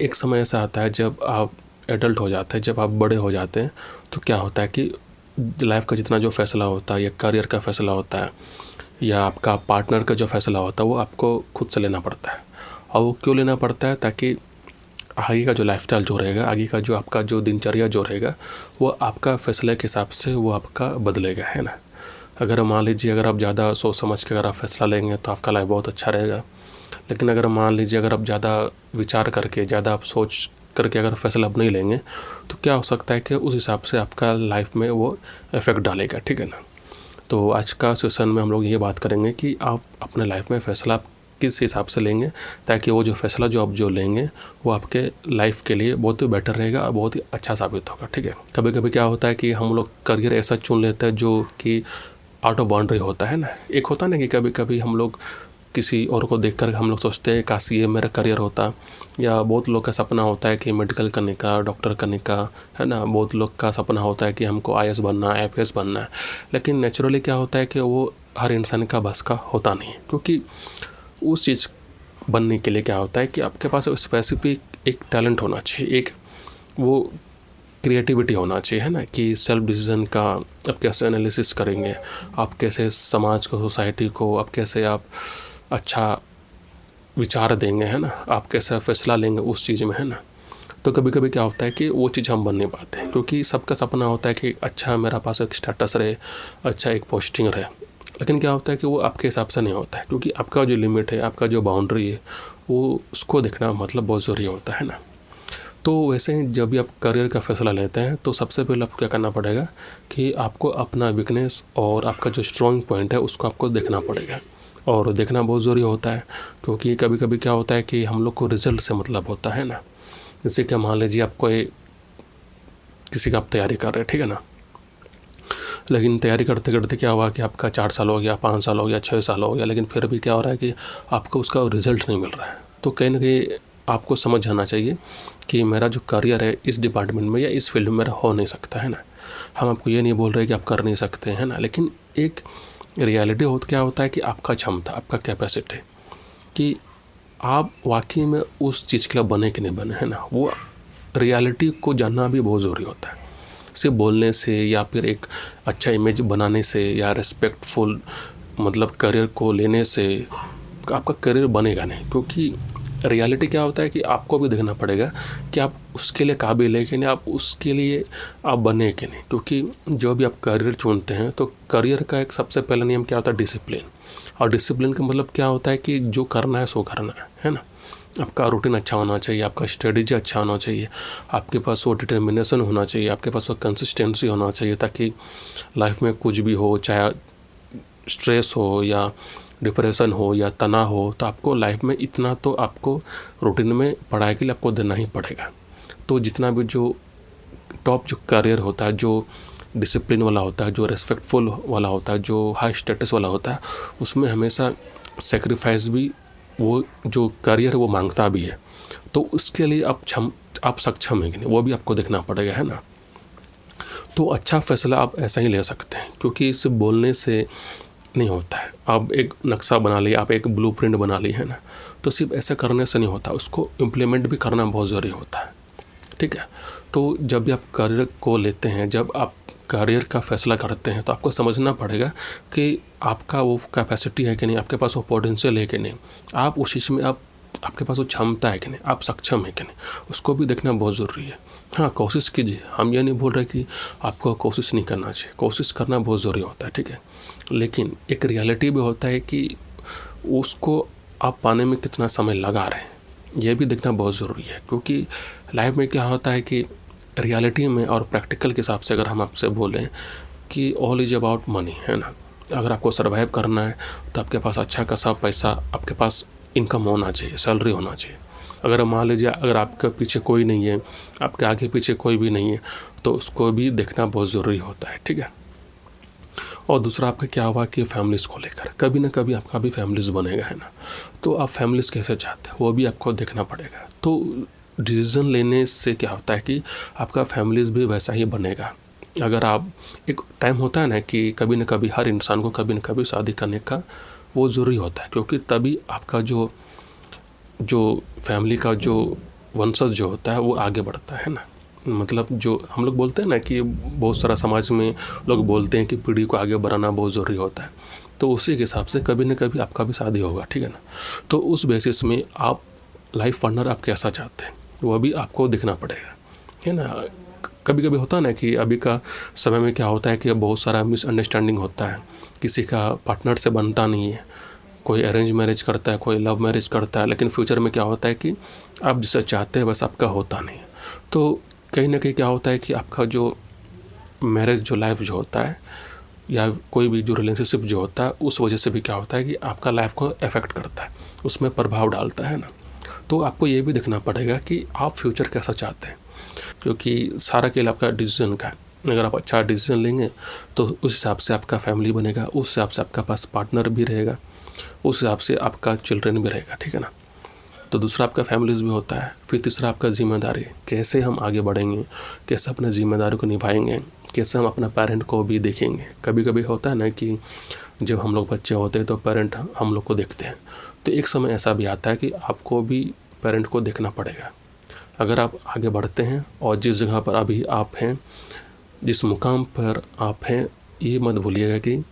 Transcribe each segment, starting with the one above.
एक समय ऐसा आता है जब आप एडल्ट हो जाते हैं, जब आप बड़े हो जाते हैं, तो क्या होता है कि लाइफ का जितना जो फ़ैसला होता है या करियर का फ़ैसला होता है या आपका पार्टनर का जो फ़ैसला होता है वो आपको खुद से लेना पड़ता है। और वो क्यों लेना पड़ता है? ताकि आगे का जो लाइफ़स्टाइल जो रहेगा, आगे का जो आपका जो दिनचर्या जो रहेगा, वो आपका फ़ैसले के हिसाब से वो आपका बदलेगा, है ना? अगर मान लीजिए अगर आप ज़्यादा सोच समझ के अगर आप फ़ैसला लेंगे तो आपका लाइफ बहुत अच्छा रहेगा। लेकिन अगर मान लीजिए अगर आप ज़्यादा विचार करके, ज़्यादा आप सोच करके अगर फ़ैसला आप नहीं लेंगे, तो क्या हो सकता है कि उस हिसाब से आपका लाइफ में वो इफ़ेक्ट डालेगा, ठीक है ना? तो आज का सेशन में हम लोग ये बात करेंगे कि आप अपने लाइफ में फ़ैसला आप किस हिसाब से लेंगे, ताकि वो जो फ़ैसला जो आप जो लेंगे वो आपके लाइफ के लिए बहुत ही बेटर रहेगा और बहुत ही अच्छा साबित होगा, ठीक है? कभी कभी क्या होता है कि हम लोग करियर ऐसा चुन लेते हैं जो कि आउट ऑफ बाउंड्री होता है ना। एक होता है ना कि कभी कभी हम लोग किसी और को देखकर हम लोग सोचते हैं काश ये मेरा करियर होता, या बहुत लोग का सपना होता है कि मेडिकल करने का, डॉक्टर करने का, है ना। बहुत लोग का सपना होता है कि हमको आईएएस बनना है, आईपीएस बनना है। लेकिन नेचुरली क्या होता है कि वो हर इंसान का बस का होता नहीं, क्योंकि उस चीज़ बनने के लिए क्या होता है कि आपके पास स्पेसिफिक एक टैलेंट होना चाहिए, एक वो क्रिएटिविटी होना चाहिए, है ना, कि सेल्फ डिसीजन का आप कैसे एनालिसिस करेंगे, आप कैसे समाज को, सोसाइटी को आप कैसे आप अच्छा विचार देंगे, है ना, आप कैसा फैसला लेंगे उस चीज़ में, है ना। तो कभी कभी क्या होता है कि वो चीज़ हम बन नहीं पाते हैं, क्योंकि सबका सपना होता है कि अच्छा मेरा पास एक स्टेटस रहे, अच्छा एक पोस्टिंग रहे। लेकिन क्या होता है कि वो आपके हिसाब से नहीं होता है, क्योंकि आपका जो लिमिट है, आपका जो बाउंड्री है, वो उसको देखना मतलब बहुत ज़रूरी होता है ना। तो वैसे ही जब भी आप करियर का फ़ैसला लेते हैं तो सबसे पहले आपको क्या करना पड़ेगा कि आपको अपना वीकनेस और आपका जो स्ट्रॉन्ग पॉइंट है उसको आपको देखना पड़ेगा। और देखना बहुत ज़रूरी होता है, क्योंकि कभी कभी क्या होता है कि हम लोग को रिज़ल्ट से मतलब होता है ना। जैसे कि मान लीजिए आपको किसी का आप तैयारी कर रहे हैं, ठीक है ना। लेकिन तैयारी करते करते क्या हुआ कि आपका 4 साल हो गया, 5 साल हो गया, 6 साल हो गया, लेकिन फिर भी क्या हो रहा है कि आपको उसका रिज़ल्ट नहीं मिल रहा है। तो कहीं ना कहीं आपको समझ आना चाहिए कि मेरा जो करियर है इस डिपार्टमेंट में या इस फील्ड में मेरा हो नहीं सकता, है ना। हम आपको ये नहीं बोल रहे कि आप कर नहीं सकते, हैं ना, लेकिन एक रियलिटी हो तो क्या होता है कि आपका क्षमता, आपका कैपेसिटी, कि आप वाकई में उस चीज़ के लिए बने कि नहीं बने, है ना। वो रियलिटी को जानना भी बहुत ज़रूरी होता है। सिर्फ बोलने से या फिर एक अच्छा इमेज बनाने से या रिस्पेक्टफुल मतलब करियर को लेने से आपका करियर बनेगा नहीं, क्योंकि रियलिटी क्या होता है कि आपको भी देखना पड़ेगा कि आप उसके लिए काबिल है कि नहीं, आप उसके लिए आप बने कि नहीं। क्योंकि जो भी आप करियर चुनते हैं तो करियर का एक सबसे पहला नियम क्या होता है, डिसिप्लिन। और डिसिप्लिन का मतलब क्या होता है कि जो करना है सो करना है ना। आपका रूटीन अच्छा होना चाहिए, आपका स्ट्रेटेजी अच्छा होना चाहिए, आपके पास वो डिटर्मिनेशन होना चाहिए, आपके पास वो कंसिस्टेंसी होना चाहिए, ताकि लाइफ में कुछ भी हो, चाहे स्ट्रेस हो या डिप्रेशन हो या तनाव हो, तो आपको लाइफ में इतना तो आपको रूटीन में पढ़ाई के लिए आपको देना ही पड़ेगा। तो जितना भी जो टॉप जो करियर होता है, जो डिसिप्लिन वाला होता है, जो रेस्पेक्टफुल वाला होता है, जो हाई स्टेटस वाला होता है, उसमें हमेशा सेक्रीफाइस भी वो जो करियर वो मांगता भी है। तो उसके लिए आप सक्षम है कि नहीं, वो भी आपको देखना पड़ेगा, है ना। तो अच्छा फ़ैसला आप ऐसा ही ले सकते हैं, क्योंकि सिर्फ बोलने से नहीं होता है। आप एक नक्शा बना लिए, आप एक ब्लूप्रिंट बना ली, है ना। तो सिर्फ ऐसे करने से नहीं होता, उसको इम्प्लीमेंट भी करना बहुत ज़रूरी होता है, ठीक है। तो जब भी आप करियर को लेते हैं, जब आप करियर का फ़ैसला करते हैं, तो आपको समझना पड़ेगा कि आपका वो कैपेसिटी है कि नहीं, आपके पास वो पोटेंशियल है कि नहीं, आप उस चीज़ में आपके पास वो क्षमता है कि नहीं, आप सक्षम है कि नहीं, उसको भी देखना बहुत ज़रूरी है। हाँ, कोशिश कीजिए, हम ये नहीं बोल रहे कि आपको कोशिश नहीं करना चाहिए, कोशिश करना बहुत ज़रूरी होता है, ठीक है। लेकिन एक रियलिटी भी होता है कि उसको आप पाने में कितना समय लगा रहे हैं, ये भी देखना बहुत ज़रूरी है। क्योंकि लाइफ में क्या होता है कि रियलिटी में और प्रैक्टिकल के हिसाब से अगर हम आपसे बोलें कि ऑल इज़ अबाउट मनी, है ना। अगर आपको सर्वाइव करना है तो आपके पास अच्छा खासा पैसा, आपके पास इनकम होना चाहिए, सैलरी होना चाहिए। अगर मान लीजिए अगर आपके पीछे कोई नहीं है, आपके आगे पीछे कोई भी नहीं है, तो उसको भी देखना बहुत ज़रूरी होता है, ठीक है। और दूसरा आपका क्या हुआ कि फैमिलीज़ को लेकर कभी ना कभी आपका भी फैमिलीज़ बनेगा, है ना। तो आप फैमिलीज़ कैसे चाहते हैं वो भी आपको देखना पड़ेगा। तो डिसीज़न लेने से क्या होता है कि आपका फैमिलीज़ भी वैसा ही बनेगा। अगर आप एक टाइम होता है ना कि कभी ना कभी हर इंसान को कभी ना कभी शादी करने का वो ज़रूरी होता है, क्योंकि तभी आपका जो फैमिली का जो वंशज जो होता है वो आगे बढ़ता है ना। मतलब जो हम लोग बोलते हैं ना कि बहुत सारा समाज में लोग बोलते हैं कि पीढ़ी को आगे बढ़ाना बहुत ज़रूरी होता है, तो उसी के हिसाब से कभी न कभी आपका भी शादी होगा, ठीक है ना। तो उस बेसिस में आप लाइफ पार्टनर आप कैसा चाहते हैं वो भी आपको देखना पड़ेगा, है ना। कभी कभी होता है ना कि अभी का समय में क्या होता है कि बहुत सारा मिसअंडरस्टैंडिंग होता है, किसी का पार्टनर से बनता नहीं है, कोई अरेंज मैरिज करता है, कोई लव मैरिज करता है, लेकिन फ्यूचर में क्या होता है कि आप जिसे चाहते हैं बस आपका होता नहीं है। तो कहीं ना कहीं क्या होता है कि आपका जो मैरिज जो लाइफ जो होता है या कोई भी जो रिलेशनशिप जो होता है उस वजह से भी क्या होता है कि आपका लाइफ को अफेक्ट करता है, उसमें प्रभाव डालता है ना। तो आपको ये भी देखना पड़ेगा कि आप फ्यूचर कैसा चाहते हैं, क्योंकि सारा खेल आपका डिसीजन का है। अगर आप अच्छा डिसीजन लेंगे तो उस हिसाब से आपका फैमिली बनेगा, उस हिसाब से आपका पास पार्टनर भी रहेगा, उस हिसाब से आपका चिल्ड्रन भी रहेगा, ठीक है ना। तो दूसरा आपका फैमिलीज भी होता है। फिर तीसरा आपका जिम्मेदारी, कैसे हम आगे बढ़ेंगे, कैसे अपने जिम्मेदारी को निभाएंगे, कैसे हम अपना पेरेंट को भी देखेंगे। कभी कभी होता है ना कि जब हम लोग बच्चे होते हैं तो पेरेंट हम लोग को देखते हैं, तो एक समय ऐसा भी आता है कि आपको भी पेरेंट को देखना पड़ेगा। अगर आप आगे बढ़ते हैं और जिस जगह पर अभी आप हैं, जिस मुकाम पर आप हैं, ये मत भूलिएगा कि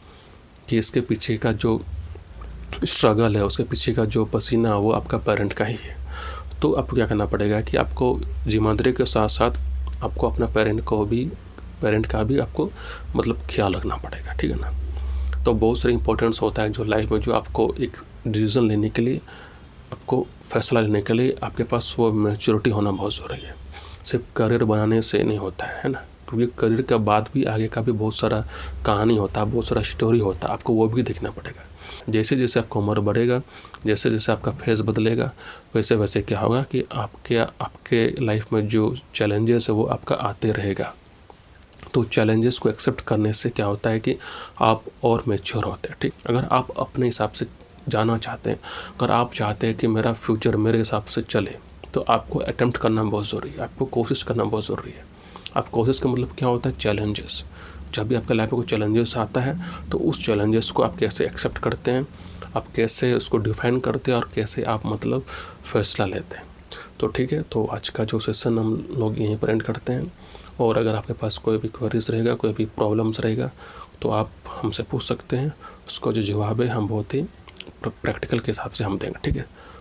इसके पीछे का जो स्ट्रगल है, उसके पीछे का जो पसीना वो आपका पेरेंट का ही है। तो आपको क्या करना पड़ेगा कि आपको जिम्मेदारी के साथ साथ आपको अपना पेरेंट का भी आपको मतलब ख्याल रखना पड़ेगा, ठीक है ना। तो बहुत सारे इंपॉर्टेंस होता है जो लाइफ में, जो आपको एक डिसीज़न लेने के लिए, आपको फैसला लेने के लिए आपके पास वो मैच्योरिटी होना बहुत ज़रूरी है। सिर्फ करियर बनाने से नहीं होता है ना, क्योंकि करियर के बाद भी आगे का भी बहुत सारा कहानी होता है, बहुत सारा स्टोरी होता है, आपको वो भी देखना पड़ेगा। जैसे जैसे आपका उम्र बढ़ेगा, जैसे जैसे आपका फेस बदलेगा, वैसे वैसे क्या होगा कि आपके लाइफ में जो चैलेंजेस है वो आपका आते रहेगा। तो चैलेंजेस को एक्सेप्ट करने से क्या होता है कि आप और मैच्योर होते हैं, ठीक। अगर आप अपने हिसाब से जाना चाहते हैं, अगर आप चाहते हैं कि मेरा फ्यूचर मेरे हिसाब से चले, तो आपको अटेम्प्ट करना बहुत ज़रूरी है, आपको कोशिश करना बहुत ज़रूरी है। आप कोशिश का मतलब क्या होता है, चैलेंजेस। जब भी आपके लाइफ में कोई चैलेंजेस आता है तो उस चैलेंजेस को आप कैसे एक्सेप्ट करते हैं, आप कैसे उसको डिफाइन करते हैं और कैसे आप मतलब फैसला लेते हैं। तो ठीक है, तो आज का जो सेशन हम लोग यहीं पर एंड करते हैं। और अगर आपके पास कोई भी क्वेरीज रहेगा, कोई भी प्रॉब्लम्स रहेगा, तो आप हमसे पूछ सकते हैं। उसका जो जवाब है हम बहुत ही प्रैक्टिकल के हिसाब से हम देंगे, ठीक है।